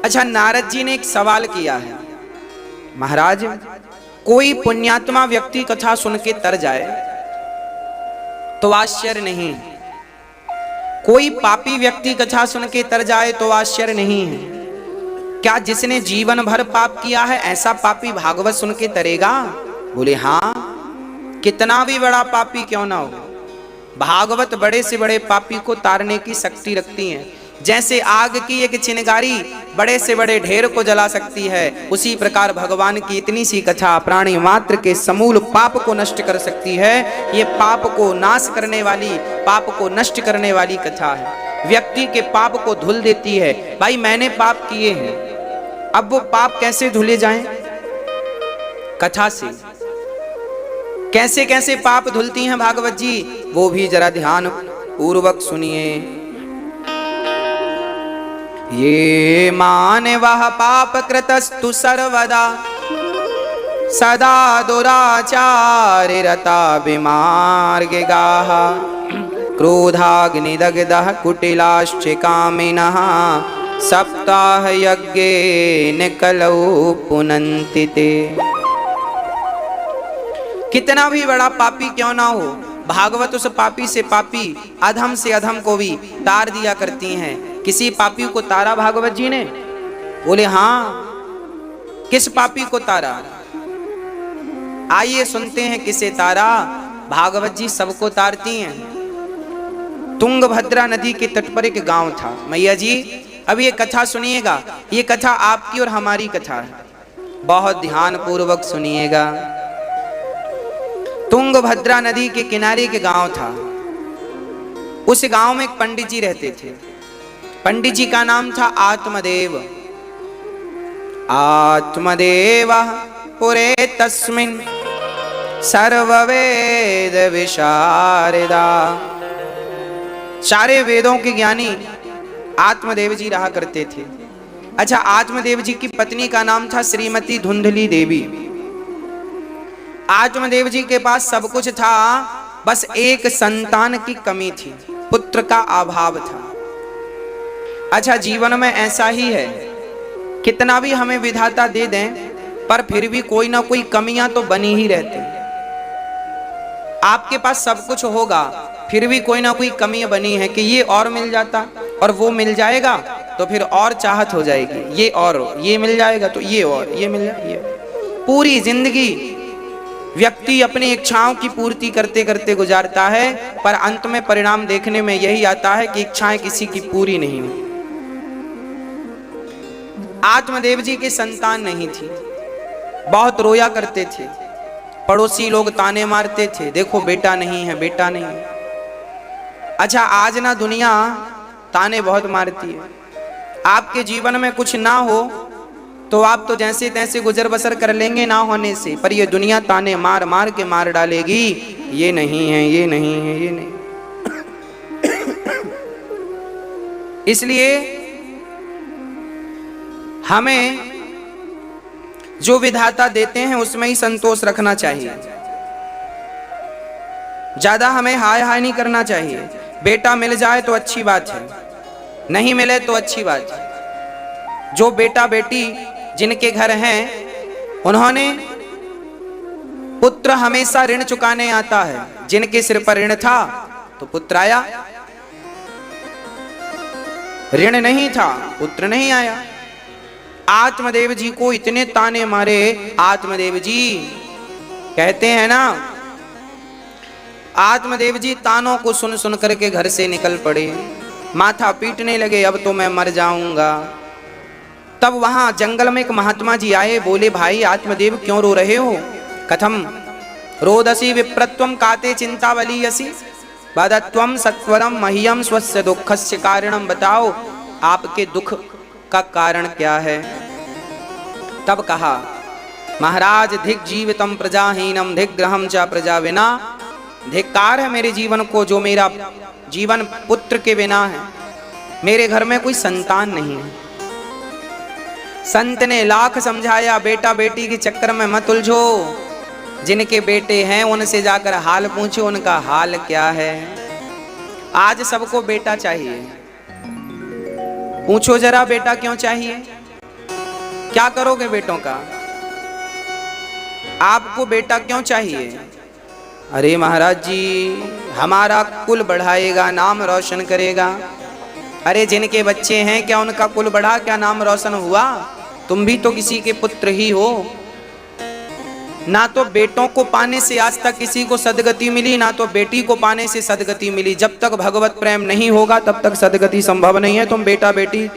अच्छा, नारद जी ने एक सवाल किया है, महाराज कोई पुण्यात्मा व्यक्ति कथा सुन के तर जाए तो आश्चर्य नहीं, कोई पापी व्यक्ति कथा सुन के तर जाए तो आश्चर्य नहीं है। क्या जिसने जीवन भर पाप किया है ऐसा पापी भागवत सुन के तरेगा? बोले हाँ, कितना भी बड़ा पापी क्यों ना हो, भागवत बड़े से बड़े पापी को तारने की शक्ति रखती है। जैसे आग की एक चिंगारी बड़े से बड़े ढेर को जला सकती है, उसी प्रकार भगवान की इतनी सी कथा प्राणी मात्र के समूल पाप को नष्ट कर सकती है। ये पाप को नाश करने वाली, पाप को नष्ट करने वाली कथा है। व्यक्ति के पाप को धुल देती है। भाई मैंने पाप किए हैं, अब वो पाप कैसे धुले जाएं? कथा से। कैसे कैसे पाप धुलती हैं भागवत जी, वो भी जरा ध्यान पूर्वक सुनिए। ये मानवः पाप कृतस्तु सर्वदा सदा दुराचारे रता विमार्गिगाः क्रोधाग्निदग्धः कुटिलाश्च कामिनः सप्ताह यज्ञेन कलौ पुनन्ति ते। कितना भी बड़ा पापी क्यों ना हो, भागवत उस पापी से पापी, अधम से अधम को भी तार दिया करती हैं। किसी पापी को तारा भागवत जी ने? बोले हाँ। किस पापी को तारा? आइए सुनते हैं किसे तारा। भागवत जी सबको तारती हैं। तुंगभद्रा नदी के तट पर एक गांव था। मैया जी अब ये कथा सुनिएगा, ये कथा आपकी और हमारी कथा है, बहुत ध्यान पूर्वक सुनिएगा। तुंगभद्रा नदी के किनारे के गांव था। उस गांव में एक पंडित जी रहते थे। पंडित जी का नाम था आत्मदेव। आत्मदेव पुरे तस्मिन् सर्ववेद विशारदा। सारे वेदों के ज्ञानी आत्मदेव जी रहा करते थे। अच्छा, आत्मदेव जी की पत्नी का नाम था श्रीमती धुंधली देवी। आत्मदेव जी के पास सब कुछ था, बस एक संतान की कमी थी, पुत्र का अभाव था। अच्छा, जीवन में ऐसा ही है, कितना भी हमें विधाता दे दें पर फिर भी कोई ना कोई कमियां तो बनी ही रहती। आपके पास सब कुछ होगा फिर भी कोई ना कोई कमी बनी है कि ये और मिल जाता और वो मिल जाएगा तो फिर और चाहत हो जाएगी, ये और ये मिल जाएगा तो ये और ये मिल जाएगा। पूरी जिंदगी व्यक्ति अपनी इच्छाओं की पूर्ति करते करते गुजारता है, पर अंत में परिणाम देखने में यही आता है कि इच्छाएं किसी की पूरी नहीं हुई। आत्मदेव जी की संतान नहीं थी, बहुत रोया करते थे। पड़ोसी लोग ताने मारते थे, देखो बेटा नहीं है, बेटा नहीं है। अच्छा, आज ना दुनिया ताने बहुत मारती है। आपके जीवन में कुछ ना हो तो आप to जैसे तैसे गुजर बसर कर लेंगे ना होने से, पर ये दुनिया ताने मार मार के मार डालेगी, ये नहीं है, ये नहीं है, ये नहीं। इसलिए हमें जो विधाता देते हैं उसमें ही संतोष रखना चाहिए। ज्यादा हमें हाय हाय नहीं करना चाहिए। बेटा मिल जाए तो अच्छी बात है, नहीं मिले तो अच्छी बात है। जो बेटा बेटी जिनके घर हैं उन्होंने पुत्र हमेशा ऋण चुकाने आता है। जिनके सिर पर ऋण था तो पुत्र आया, ऋण नहीं था पुत्र नहीं आया। आत्मदेव जी को इतने ताने मारे। आत्मदेव जी कहते हैं ना, आत्मदेव जी तानों को सुन सुन करके घर से निकल पड़े, माथा पीटने लगे, अब तो मैं मर जाऊंगा। तब वहां जंगल में एक महात्मा जी आए, बोले भाई आत्मदेव क्यों रो रहे हो? कथम रोदसी विप्रत्वम काते चिंतावलीयसी वदत्वम सत्वरम मह्यम स्वस्य दुःखस्य कारणम। बताओ आपके दुख का कारण क्या है? तब कहा, महाराज धिक जीवितम प्रजाहीनम धिक ग्रहम च प्रजा विना। धिक्कार है मेरे जीवन को, जो मेरा जीवन पुत्र के बिना है। मेरे घर में कोई संतान नहीं है। संत ने लाख समझाया, बेटा बेटी के चक्कर में मत उलझो, जिनके बेटे हैं उनसे जाकर हाल पूछो उनका हाल क्या है। आज सबको बेटा चाहिए, पूछो जरा बेटा क्यों चाहिए? क्या करोगे बेटों का? आपको बेटा क्यों चाहिए? अरे महाराज जी, हमारा कुल बढ़ाएगा, नाम रोशन करेगा। अरे जिनके बच्चे हैं क्या उनका कुल बढ़ा, क्या नाम रोशन हुआ? तुम भी तो किसी के पुत्र ही हो। ना तो बेटों को पाने से आज तक किसी को सदगति मिली, ना तो बेटी को पाने से सदगति मिली। जब तक भगवत प्रेम नहीं होगा तब तक सदगति संभव नहीं है। तुम बेटा बेटी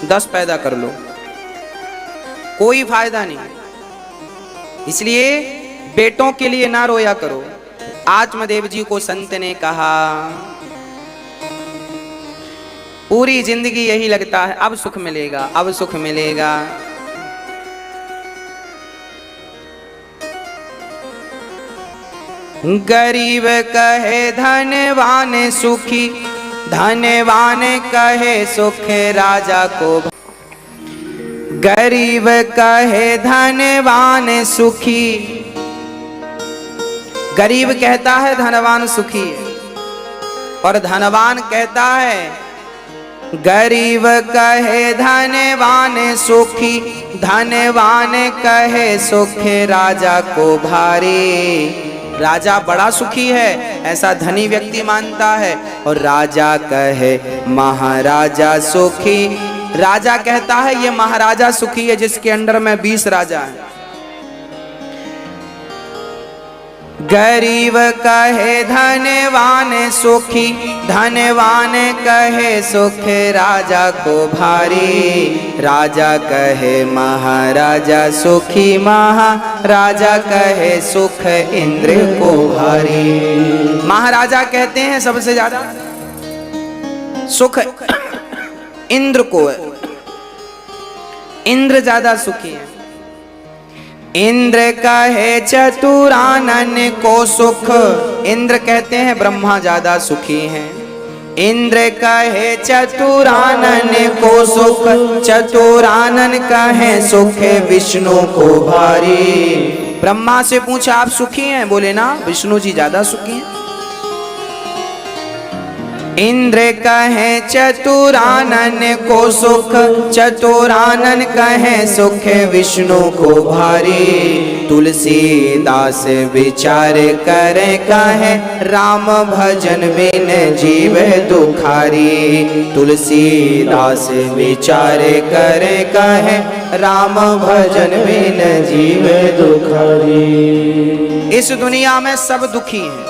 10 पैदा कर लो, कोई फायदा नहीं। इसलिए बेटों के लिए ना रोया करो। आत्मदेव जी को संत ने कहा, पूरी जिंदगी यही लगता है अब सुख मिलेगा, अब सुख मिलेगा। गरीब कहे धनवान सुखी, धनवान कहे सुख राजा को। गरीब कहे धनवान सुखी, गरीब कहता है धनवान सुखी, और धनवान कहता है गरीब कहे धनवान सुखी, धनवान कहे सुख राजा को भारी। राजा बड़ा सुखी है ऐसा धनी व्यक्ति मानता है, और राजा कहे महाराजा सुखी, राजा कहता है ये महाराजा सुखी है जिसके अंडर में 20 राजा हैं। गरीब कहे धनवान सुखी, धनवान कहे सुख राजा को भारी। राजा कहे महाराजा सुखी, महाराजा कहे सुख इंद्र को भारी। महाराजा कहते हैं सबसे ज्यादा सुख इंद्र को है, इंद्र ज्यादा सुखी है। इंद्र कहे चतुरानन को सुख, इंद्र कहते हैं ब्रह्मा ज्यादा सुखी हैं। इंद्र कहे चतुरानन को सुख, चतुरानन कहे सुख विष्णु को भारी। ब्रह्मा से पूछा आप सुखी हैं? बोले ना, विष्णु जी ज्यादा सुखी हैं। इंद्र कहे चतुरानन को सुख, चतुरानन कहे सुख विष्णु को भारी। तुलसीदास विचार करे कहे राम भजन बिन जीव दुखारी। तुलसीदास विचार करे कहे राम भजन बिन जीव दुखारी। इस दुनिया में सब दुखी हैं,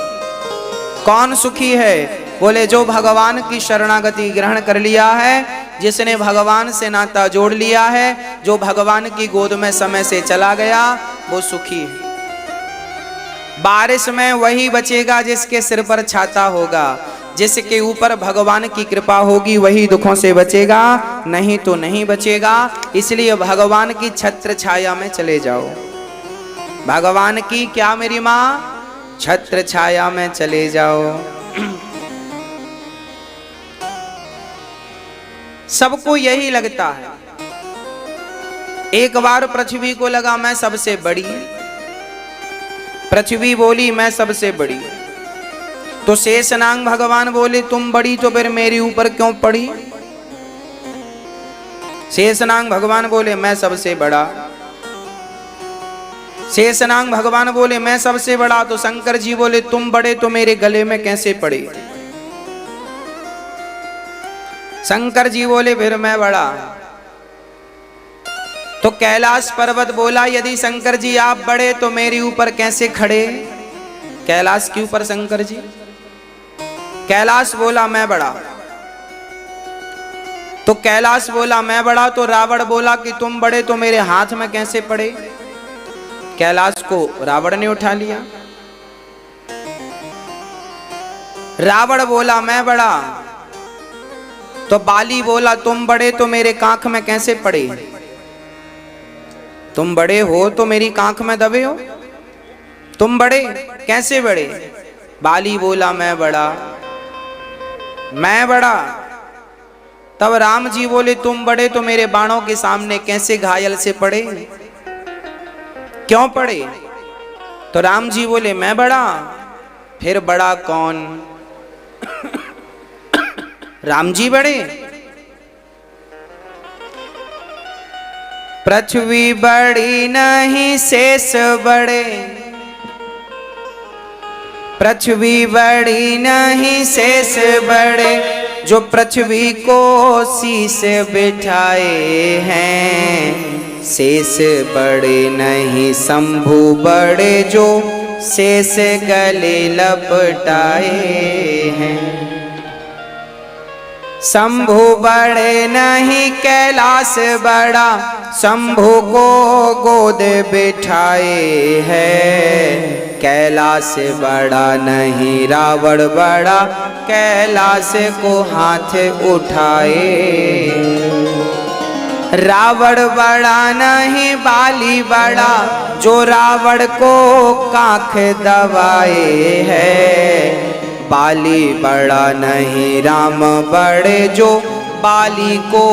कौन सुखी है? बोले जो भगवान की शरणागति ग्रहण कर लिया है, जिसने भगवान से नाता जोड़ लिया है, जो भगवान की गोद में समय से चला गया, वो सुखी है। बारिश में वही बचेगा जिसके सिर पर छाता होगा, जिसके ऊपर भगवान की कृपा होगी वही दुखों से बचेगा, नहीं तो नहीं बचेगा। इसलिए भगवान की छत्र छाया में चले जाओ। भगवान की क्या मेरी माँ? छत्र छाया में चले जाओ। सबको यही लगता है। एक बार पृथ्वी को लगा मैं सबसे बड़ी, पृथ्वी बोली मैं सबसे बड़ी। तो शेषनाग भगवान बोले तुम बड़ी तो फिर मेरे ऊपर क्यों पड़ी? शेषनाग भगवान बोले मैं सबसे बड़ा। शेषनाग भगवान बोले मैं सबसे बड़ा। तो शंकर जी बोले तुम बड़े तो मेरे गले में कैसे पड़े? शंकर जी बोले फिर मैं बड़ा। तो कैलाश पर्वत बोला यदि शंकर जी आप बड़े तो मेरे ऊपर कैसे खड़े? कैलाश के ऊपर शंकर जी। कैलाश बोला मैं बड़ा। तो कैलाश बोला मैं बड़ा। तो रावण बोला कि तुम बड़े तो मेरे हाथ में कैसे पड़े? कैलाश को रावण ने उठा लिया। रावण बोला मैं बड़ा। तो बाली बोला तुम बड़े तो मेरे कांख में कैसे पड़े? तुम बड़े हो तो मेरी कांख में दबे हो। तुम बड़े कैसे बड़े? बाली बोला मैं बड़ा, मैं बड़ा। तब राम जी बोले तुम बड़े तो मेरे बाणों के सामने कैसे घायल से पड़े? क्यों पड़े? तो राम जी बोले मैं बड़ा। फिर बड़ा कौन? राम जी बड़े। पृथ्वी बड़ी नहीं शेष बड़े, पृथ्वी बड़ी नहीं शेष बड़े, जो पृथ्वी को शीश बिठाए हैं। शेष बड़े नहीं शंभु बड़े, जो शेष गले लपटाए हैं। शंभु बड़े नहीं कैलाश बड़ा, शंभु को गोद बिठाए है। कैलाश बड़ा नहीं रावण बड़ा, कैलाश को हाथ उठाए। रावण बड़ा नहीं बाली बड़ा, जो रावण को काख दबाए है। बाली बड़ा नहीं राम बड़े, जो बाली को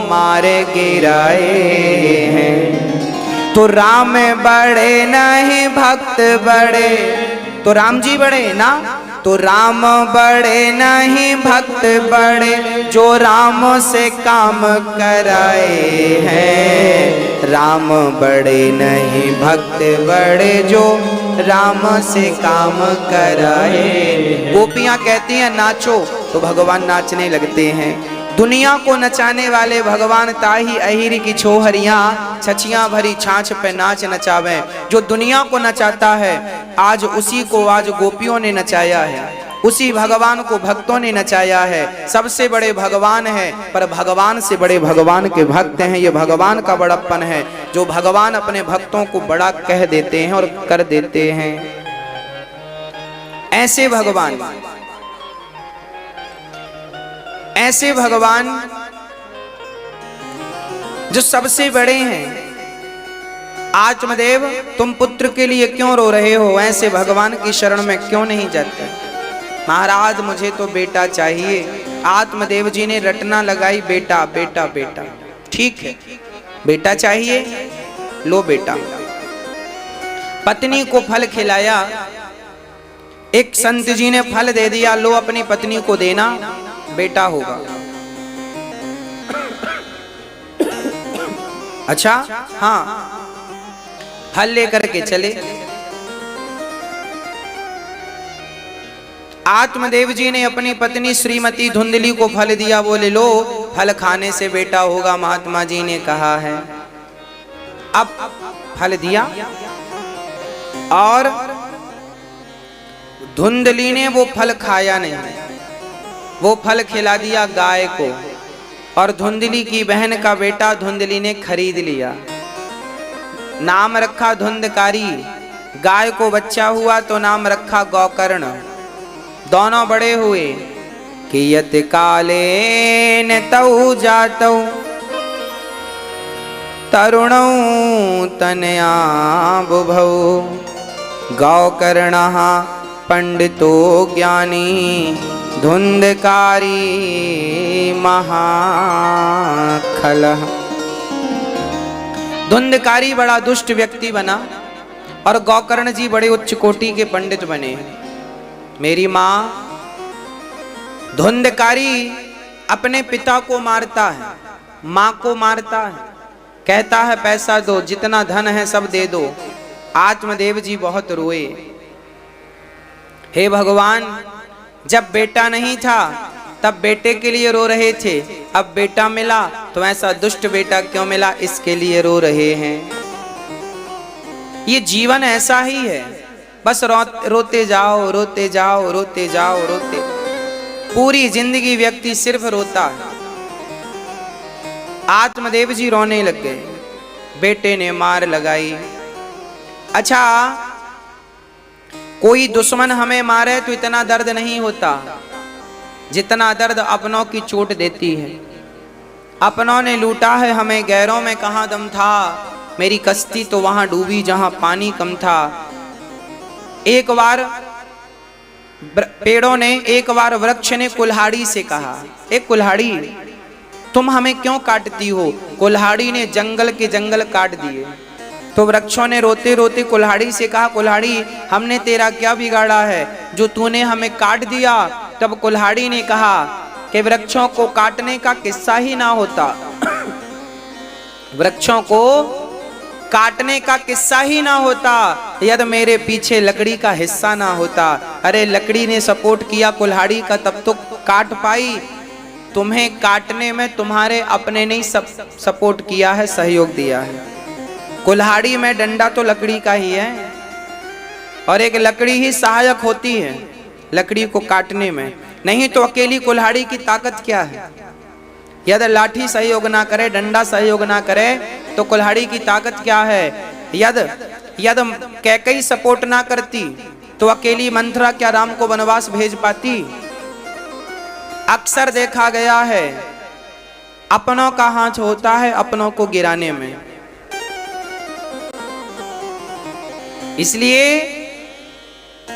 मारे गिराए हैं। तो राम बड़े नहीं भक्त बड़े, तो राम जी बड़े ना, तो राम बड़े नहीं भक्त बड़े, जो राम से काम कराए हैं। राम बड़े नहीं भक्त बड़े, जो राम से काम कराए। गोपियां कहती हैं नाचो, तो भगवान नाचने लगते हैं। दुनिया को नचाने वाले भगवान ताही अहिर की छोहरियां छछियां भरी छाछ पे नाच नचावे। जो दुनिया को नचाता है आज उसी को आज गोपियों ने नचाया है, उसी भगवान को भक्तों ने नचाया है। सबसे बड़े भगवान है, पर भगवान से बड़े भगवान के भक्त हैं। ये भगवान का बड़प्पन है, जो भगवान अपने भक्तों को बड़ा कह देते हैं और कर देते हैं। ऐसे भगवान, ऐसे भगवान जो सबसे बड़े हैं। आत्मदेव तुम पुत्र के लिए क्यों रो रहे हो, ऐसे भगवान की शरण में क्यों नहीं जाते। महाराज मुझे तो बेटा चाहिए। आत्मदेव जी ने रटना लगाई, बेटा बेटा बेटा। ठीक है बेटा चाहिए, लो बेटा। पत्नी को फल खिलाया, एक संत जी ने फल दे दिया, लो अपनी पत्नी को देना, बेटा होगा। अच्छा हाँ, फल लेकर के चले। आत्मदेव जी ने अपनी पत्नी श्रीमती धुंधली को फल दिया, बोले लो फल खाने से बेटा होगा, महात्मा जी ने कहा है। अब फल दिया और धुंधली ने वो फल खाया नहीं, वो फल खिला दिया गाय को। और धुंधली की बहन का बेटा धुंधली ने खरीद लिया, नाम रखा धुंधकारी। गाय को बच्चा हुआ तो नाम रखा गौकर्ण। दोनों बड़े हुए कि यत कालेन तौ जातौ तरुणौ तनया बुभौ। गौकर्णः पंडितो ज्ञानी धुंधकारी महाखलः। धुंधकारी बड़ा दुष्ट व्यक्ति बना और गौकर्ण जी बड़े उच्च कोटि के पंडित बने। मेरी माँ धुंधकारी अपने पिता को मारता है, माँ को मारता है, कहता है पैसा दो, जितना धन है सब दे दो। आत्मदेव जी बहुत रोए, हे भगवान जब बेटा नहीं था तब बेटे के लिए रो रहे थे, अब बेटा मिला तो ऐसा दुष्ट बेटा क्यों मिला, इसके लिए रो रहे हैं। ये जीवन ऐसा ही है, बस रोते जाओ रोते जाओ रोते जाओ रोते, पूरी जिंदगी व्यक्ति सिर्फ रोता है। आत्मदेव जी रोने लग गए, बेटे ने मार लगाई। अच्छा कोई दुश्मन हमें मारे तो इतना दर्द नहीं होता जितना दर्द अपनों की चोट देती है। अपनों ने लूटा है हमें, गैरों में कहाँ दम था, मेरी कश्ती तो वहां डूबी जहां पानी कम था। एक बार पेड़ों ने, एक बार वृक्ष ने कुल्हाड़ी से कहा, एक कुल्हाड़ी तुम हमें क्यों काटती हो। कुल्हाड़ी ने जंगल के जंगल काट दिए। तो वृक्षों ने रोते रोते कुल्हाड़ी से कहा, कुल्हाड़ी हमने तेरा क्या बिगाड़ा है जो तूने हमें काट दिया। तब कुल्हाड़ी ने कहा कि वृक्षों को काटने का किस्सा ही ना होता, वृक्षों को काटने का किस्सा ही ना होता यदि मेरे पीछे लकड़ी का हिस्सा ना होता। अरे लकड़ी ने सपोर्ट किया कुल्हाड़ी का तब तो काट पाई, तुम्हें काटने में तुम्हारे अपने ने सपोर्ट किया है, सहयोग दिया है। कुल्हाड़ी में डंडा तो लकड़ी का ही है और एक लकड़ी ही सहायक होती है लकड़ी को काटने में, नहीं तो अकेली कुल्हाड़ी की ताकत क्या है। यदि लाठी सहयोग ना करे, डंडा सहयोग ना करे तो कुल्हाड़ी की ताकत क्या है। यदि कैकई सपोर्ट ना करती तो अकेली मंथरा क्या राम को वनवास भेज पाती। अक्सर देखा गया है अपनों का हाथ होता है अपनों को गिराने में। इसलिए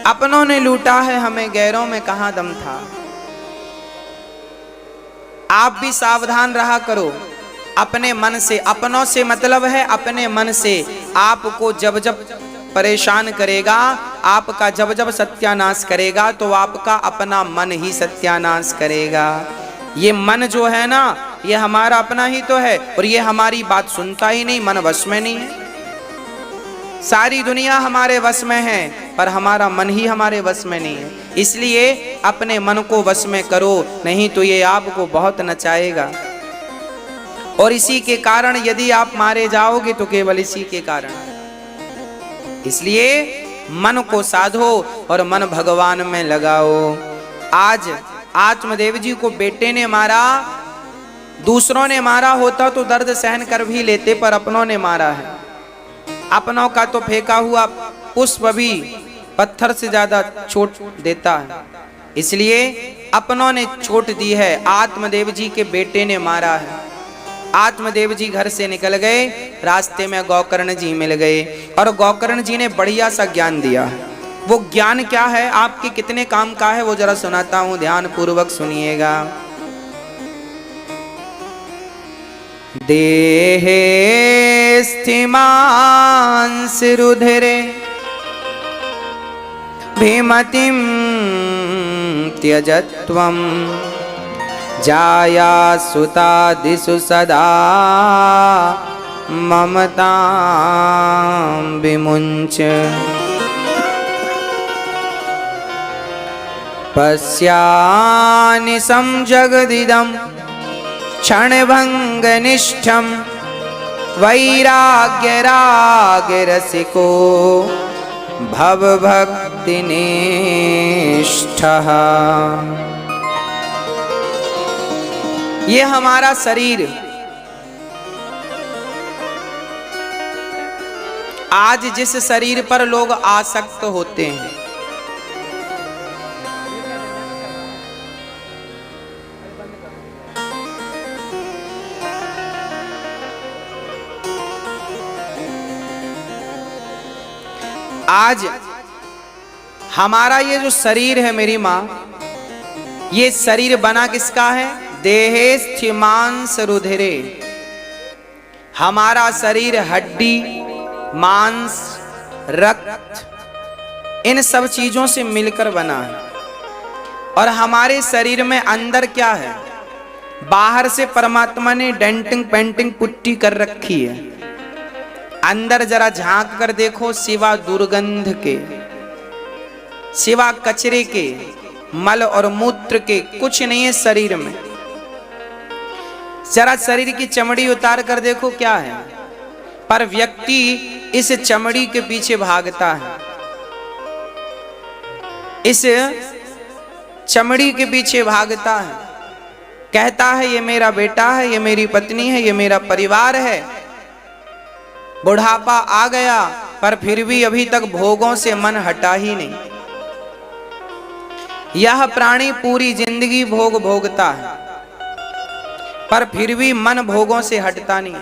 अपनों ने लूटा है हमें, गैरों में कहां दम था। आप भी सावधान रहा करो अपने मन से। अपनों से मतलब है अपने मन से। आपको जब जब परेशान करेगा, आपका जब जब सत्यानाश करेगा तो आपका अपना मन ही सत्यानाश करेगा। ये मन जो है ना, ये हमारा अपना ही तो है और ये हमारी बात सुनता ही नहीं, मन वश में नहीं है। सारी दुनिया हमारे वश में है पर हमारा मन ही हमारे वश में नहीं है। इसलिए अपने मन को वश में करो, नहीं तो ये आपको बहुत नचाएगा। और इसी के कारण यदि आप मारे जाओगे तो केवल इसी के कारण। इसलिए मन को साधो और मन भगवान में लगाओ। आज आत्मदेव जी को बेटे ने मारा, दूसरों ने मारा होता तो दर्द सहन कर भी लेते, पर अपनों ने मारा है। अपनों का तो फेंका हुआ पुष्प भी पत्थर से ज्यादा चोट देता है, इसलिए अपनों ने चोट दी है। आत्मदेव जी के बेटे ने मारा है। आत्मदेव जी घर से निकल गए, रास्ते में गोकर्ण जी मिल गए और गोकर्ण जी ने बढ़िया सा ज्ञान दिया है। वो ज्ञान क्या है, आपके कितने काम का है, वो जरा सुनाता हूं, ध्यान पूर्वक सुनिएगा। देहे स्थिमांस रुधिरे भीमतिं त्यजत्वं जाया सुतादिषु सदा ममतां विमुञ्च पश्यानिशं जगदिदं क्षणभङ्गनिष्ठं वैराग्यरागरसिको भवभक्तिनिष्ठः। ये हमारा शरीर आज जिस शरीर पर लोग आसक्त होते हैं, आज हमारा ये जो शरीर है मेरी माँ, ये शरीर बना किसका है? देहे स्थिमांस रुधिरे। हमारा शरीर हड्डी, मांस, रक्त, इन सब चीजों से मिलकर बना है। और हमारे शरीर में अंदर क्या है? बाहर से परमात्मा ने डेंटिंग पेंटिंग पुट्टी कर रखी है, अंदर जरा झांक कर देखो, सिवा दुर्गंध के, सिवा कचरे के, मल और मूत्र के कुछ नहीं है शरीर में। जरा शरीर की चमड़ी उतार कर देखो क्या है, पर व्यक्ति इस चमड़ी के पीछे भागता है, इस चमड़ी के पीछे भागता है, कहता है ये मेरा बेटा है, ये मेरी पत्नी है, ये मेरा परिवार है। बुढ़ापा आ गया पर फिर भी अभी तक भोगों से मन हटा ही नहीं। यह प्राणी पूरी जिंदगी भोग भोगता है पर फिर भी मन भोगों से हटता नहीं।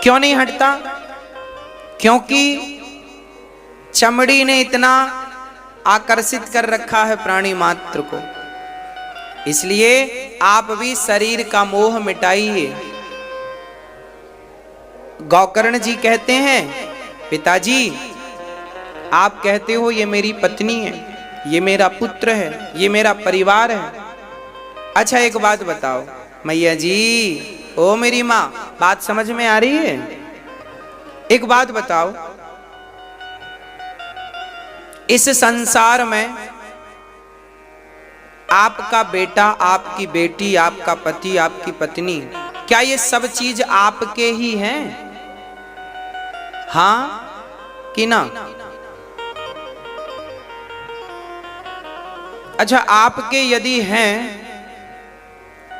क्यों नहीं हटता? क्योंकि चमड़ी ने इतना आकर्षित कर रखा है प्राणी मात्र को। इसलिए आप भी शरीर का मोह मिटाइए। गोकर्ण जी कहते हैं, पिताजी आप कहते हो ये मेरी पत्नी है, ये मेरा पुत्र है, ये मेरा परिवार है। अच्छा एक बात बताओ मैया जी, ओ मेरी माँ, बात समझ में आ रही है? एक बात बताओ, इस संसार में आपका बेटा, आपकी बेटी, आपका पति, आपकी पत्नी, क्या ये सब चीज आपके ही हैं? हाँ कि ना? अच्छा, आपके यदि हैं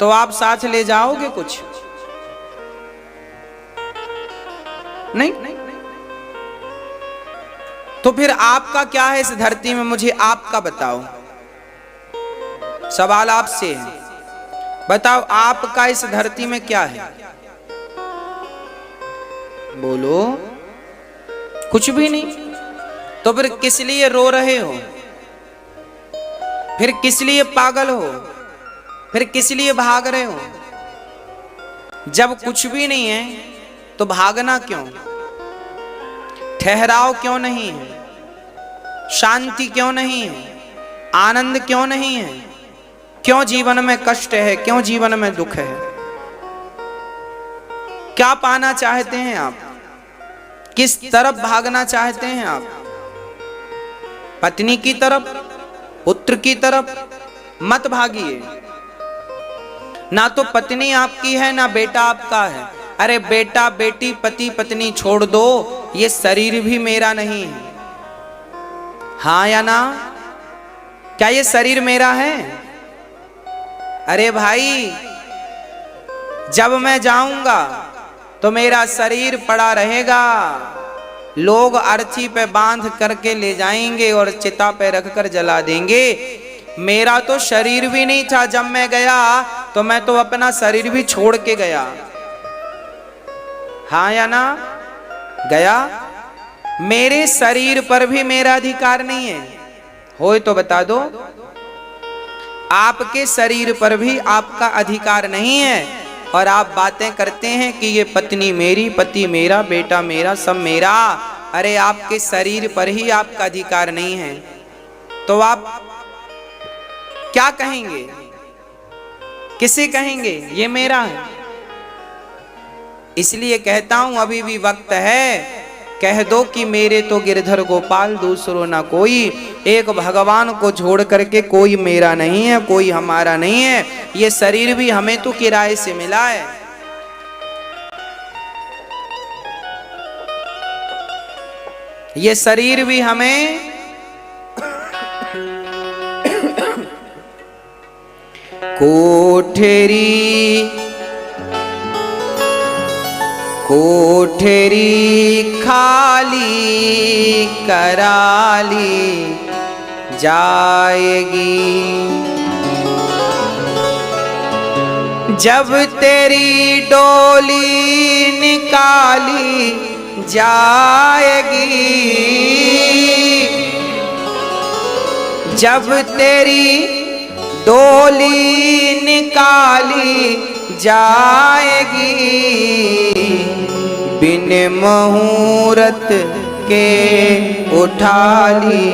तो आप साथ ले जाओगे कुछ? नहीं। तो फिर आपका क्या है इस धरती में? मुझे आपका बताओ। सवाल आपसे है, बताओ आपका इस धरती में क्या है? बोलो। कुछ भी नहीं। तो फिर किस लिए रो रहे हो? फिर किस लिए पागल हो? फिर किस लिए भाग रहे हो? जब कुछ भी नहीं है तो भागना क्यों? ठहराव क्यों नहीं है? शांति क्यों नहीं है? आनंद क्यों नहीं है? क्यों जीवन में कष्ट है? क्यों जीवन में दुख है? क्या पाना चाहते हैं आप? किस तरफ भागना चाहते हैं आप? पत्नी की तरफ, पुत्र की तरफ? मत भागिए। ना तो पत्नी आपकी है, ना बेटा आपका है। अरे बेटा बेटी पति पत्नी छोड़ दो, ये शरीर भी मेरा नहीं है। हाँ या ना? क्या ये शरीर मेरा है? अरे भाई, जब मैं जाऊंगा तो मेरा शरीर पड़ा रहेगा, लोग अर्थी पे बांध करके ले जाएंगे और चिता पे रखकर जला देंगे। मेरा तो शरीर भी नहीं था जब मैं गया, तो मैं तो अपना शरीर भी छोड़ के गया। हाँ या ना? गया। मेरे शरीर पर भी मेरा अधिकार नहीं है। होए तो बता दो। आपके शरीर पर भी आपका अधिकार नहीं है, और आप बातें करते हैं कि ये पत्नी मेरी, पति मेरा, बेटा मेरा, सब मेरा। अरे आपके शरीर पर ही आपका अधिकार नहीं है, तो आप क्या कहेंगे? किसे कहेंगे ये मेरा है? इसलिए कहता हूं अभी भी वक्त है, कह दो कि मेरे तो गिरधर गोपाल दूसरो ना कोई। एक भगवान को छोड़ करके कोई मेरा नहीं है, कोई हमारा नहीं है। ये शरीर भी हमें तो किराए से मिला है। ये शरीर भी हमें कोठरी खाली कराली जाएगी, जब तेरी डोली निकाली जाएगी, जब तेरी डोली निकाली जाएगी, बिन मुहूर्त के उठा ली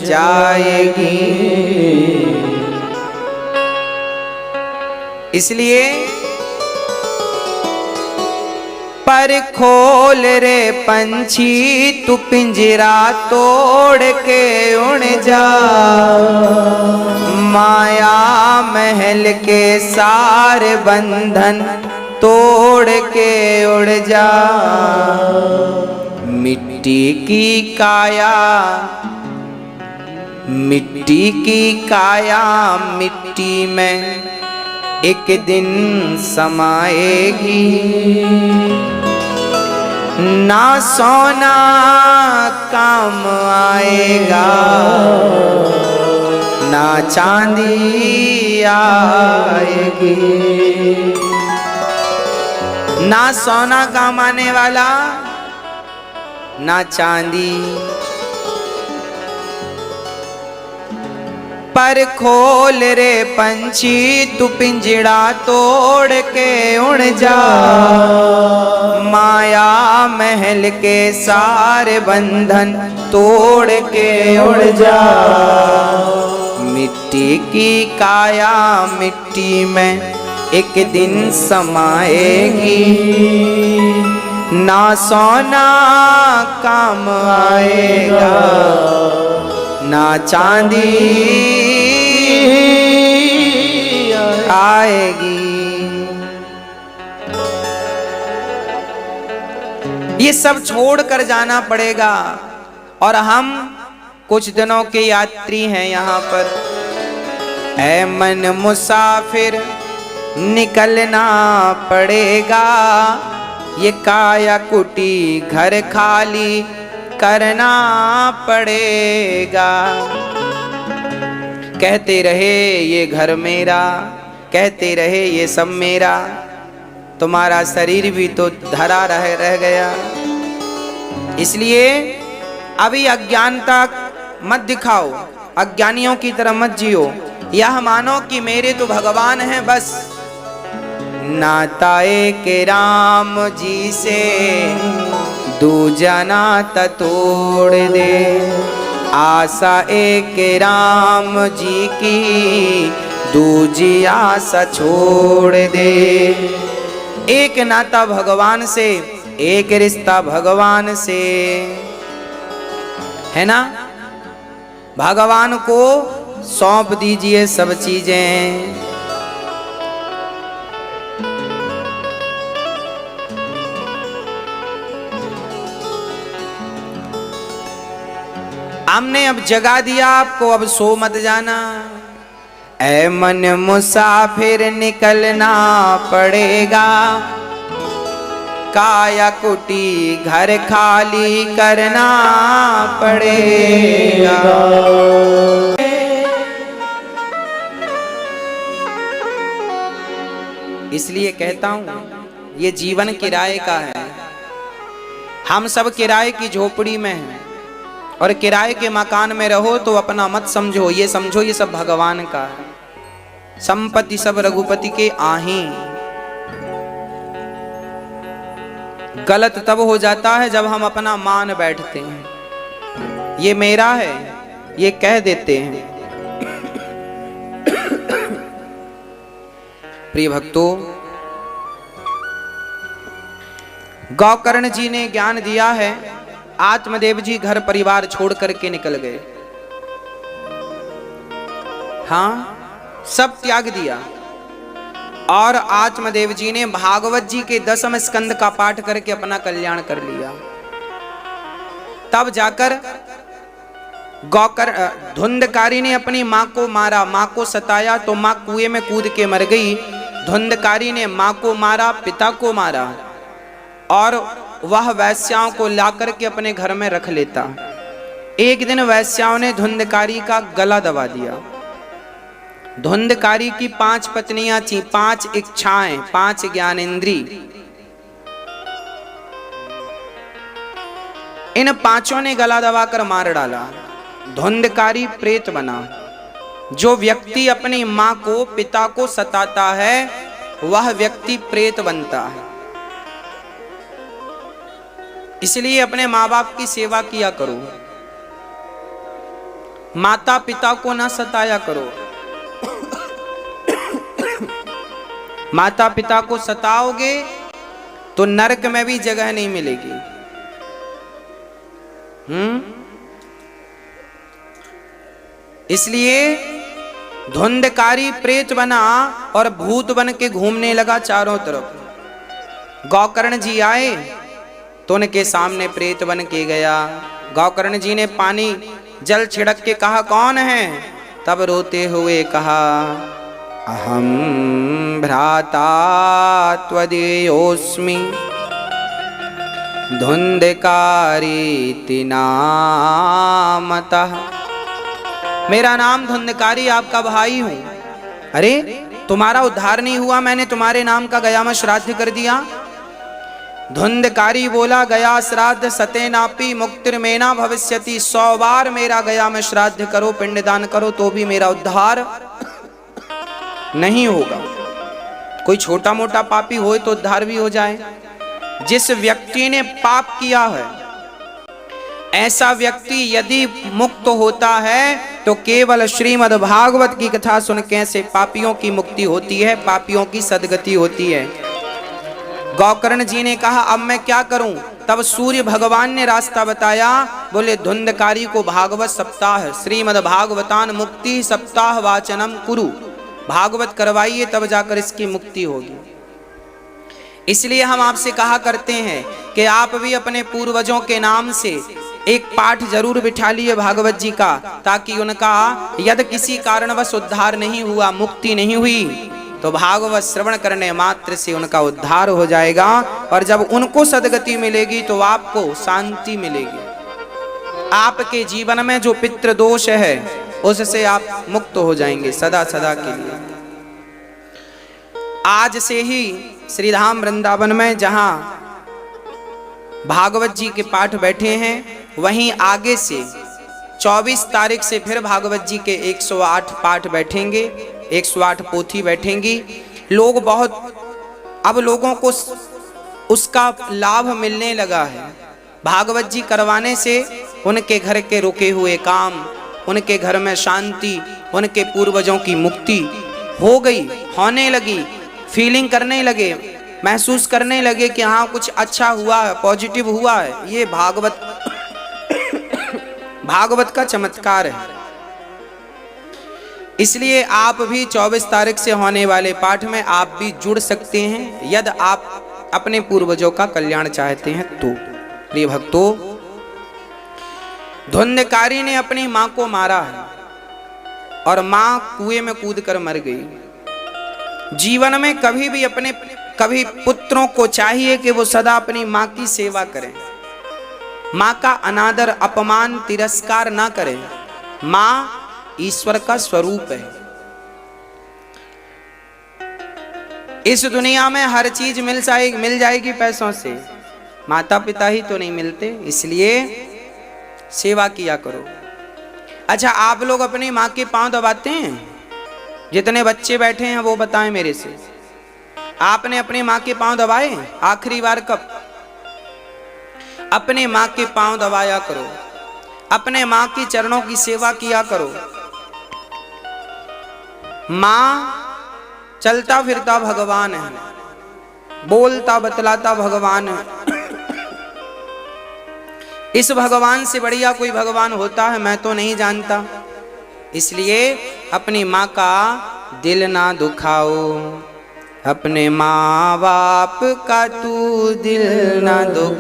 जाएगी। इसलिए पर खोल रे पंछी, तू पिंजरा तोड़ के उड़ जा, माया महल के सारे बंधन तोड़ के उड़ जा। मिट्टी की काया, मिट्टी की काया मिट्टी में एक दिन समाएगी, ना सोना काम आएगा, ना चांदी आएगी। ना सोना काम आने वाला, ना चांदी। पर खोल रे पंछी, तू पिंजड़ा तोड़ के उड़ जा, माया महल के सारे बंधन तोड़ के उड़ जा। मिट्टी की काया मिट्टी में एक दिन समाएगी, ना सोना काम आएगा, ना चांदी आएगी। ये सब छोड़ कर जाना पड़ेगा और हम कुछ दिनों के यात्री हैं यहाँ पर। ऐ मन मुसाफिर निकलना पड़ेगा, ये काया कुटी घर खाली करना पड़ेगा। कहते रहे ये घर मेरा, कहते रहे ये सब मेरा, तुम्हारा शरीर भी तो धरा रह गया। इसलिए अभी अज्ञानता मत दिखाओ, अज्ञानियों की तरह मत जियो। यह मानो कि मेरे तो भगवान हैं बस। नाता एक राम जी से दूजा नाता तोड़ दे, आशा एक राम जी की दूजी आशा छोड़ दे। एक नाता भगवान से, एक रिश्ता भगवान से, है ना। भगवान को सौंप दीजिए सब चीजें। हमने अब जगा दिया आपको, अब सो मत जाना। ऐ मन मुसाफिर निकलना पड़ेगा, काया कुटी घर खाली करना पड़ेगा। इसलिए कहता हूं ये जीवन किराए का है। हम सब किराए की झोपड़ी में हैं और किराए के मकान में रहो तो अपना मत समझो, ये समझो ये सब भगवान का है। संपत्ति सब रघुपति के आही। गलत तब हो जाता है जब हम अपना मान बैठते हैं, ये मेरा है ये कह देते हैं। प्रिय भक्तों, गौकर्ण जी ने ज्ञान दिया है। आत्मदेव जी घर परिवार छोड़ करके निकल गए। हाँ, सब त्याग दिया और आत्मदेव जी ने भागवत जी के 10वें स्कंद का पाठ करके अपना कल्याण कर लिया। तब जाकर धुंधकारी ने अपनी मां को मारा, मां को सताया तो मां कुएं में कूद के मर गई। धुंधकारी ने मां को मारा, पिता को मारा और वह वैश्याओं को लाकर के अपने घर में रख लेता। एक दिन वैश्याओं ने धुंधकारी का गला दबा दिया। धुंधकारी की 5 पत्नियां थी, 5 इच्छाएं, 5 ज्ञानेंद्री। इन 5 ने गला दबाकर मार डाला। धुंधकारी प्रेत बना। जो व्यक्ति अपनी मां को, पिता को सताता है वह व्यक्ति प्रेत बनता है। इसलिए अपने माँ बाप की सेवा किया करो, माता पिता को ना सताया करो। माता पिता को सताओगे तो नरक में भी जगह नहीं मिलेगी। इसलिए धुंधकारी प्रेत बना और भूत बन के घूमने लगा चारों तरफ। गौकर्ण जी आए तो उनके सामने प्रेत बन के गया। गौकर्ण जी ने पानी जल छिड़क के कहा कौन है? तब रोते हुए कहा अहम भ्राता त्वदीयोऽस्मि धुंधकारीति नामतः। मेरा नाम धुंधकारी, आपका भाई हूं। अरे तुम्हारा उद्धार नहीं हुआ, मैंने तुम्हारे नाम का गया में श्राद्ध कर दिया। धुंधकारी बोला गया श्राद्ध सतेनापि मुक्तिर्मेना भविष्यति। 100 बार मेरा गया में श्राद्ध करो, पिंडदान करो तो भी मेरा उद्धार नहीं होगा। कोई छोटा मोटा पापी हो तो उद्धार भी हो जाए। जिस व्यक्ति ने पाप किया है ऐसा व्यक्ति यदि मुक्त होता है तो केवल श्रीमद् भागवत की कथा सुन के से पापियों की मुक्ति होती है, पापियों की सदगति होती है। गौकर्ण जी ने कहा अब मैं क्या करूं? तब सूर्य भगवान ने रास्ता बताया, बोले धुंधकारी को भागवत सप्ताह श्रीमद् भागवतान मुक्ति सप्ताह वाचनम कुरु, भागवत करवाइए तब जाकर इसकी मुक्ति होगी। इसलिए हम आपसे कहा करते हैं कि आप भी अपने पूर्वजों के नाम से एक पाठ जरूर बिठा लिए भागवत जी का, ताकि उनका यदि किसी कारणवश उद्धार नहीं हुआ, मुक्ति नहीं हुई, तो भागवत श्रवण करने मात्र से उनका उद्धार हो जाएगा। और जब उनको सदगति मिलेगी तो आपको शांति मिलेगी। आपके जीवन में जो पितृ दोष है उससे आप मुक्त हो जाएंगे सदा सदा के लिए। आज से ही श्रीधाम वृंदावन में जहां भागवत जी के पाठ बैठे हैं, वहीं आगे से 24 तारीख से फिर भागवत जी के 108 पाठ बैठेंगे, 108 पोथी बैठेंगी। लोग बहुत अब लोगों को उसका लाभ मिलने लगा है। भागवत जी करवाने से उनके घर के रुके हुए काम, उनके घर में शांति, उनके पूर्वजों की मुक्ति हो गई, होने लगी, फीलिंग करने लगे, महसूस करने लगे कि हाँ कुछ अच्छा हुआ है, पॉजिटिव हुआ है। ये भागवत का चमत्कार है। इसलिए आप भी 24 तारीख से होने वाले पाठ में आप भी जुड़ सकते हैं, यदि आप अपने पूर्वजों का कल्याण चाहते हैं तो। प्रिय भक्तों, धुंधकारी ने अपनी मां को मारा है और मां कुएं में कूदकर मर गई। जीवन में कभी पुत्रों को चाहिए कि वो सदा अपनी मां की सेवा करें, मां का अनादर, अपमान, तिरस्कार ना करें। मां ईश्वर का स्वरूप है। इस दुनिया में हर चीज मिल जाएगी पैसों से, माता पिता ही तो नहीं मिलते, इसलिए सेवा किया करो। अच्छा, आप लोग अपनी मां के पांव दबाते हैं? जितने बच्चे बैठे हैं वो बताएं मेरे से, आपने अपनी मां के पांव दबाए? आखिरी बार कब? अपने मां के पांव दबाया करो, अपने मां की चरणों की सेवा किया करो। मां चलता फिरता भगवान है, बोलता बतलाता भगवान है। इस भगवान से बढ़िया कोई भगवान होता है मैं तो नहीं जानता। इसलिए अपनी माँ का दिल ना दुखाओ, अपने माँ बाप का तू दिल ना दुखा।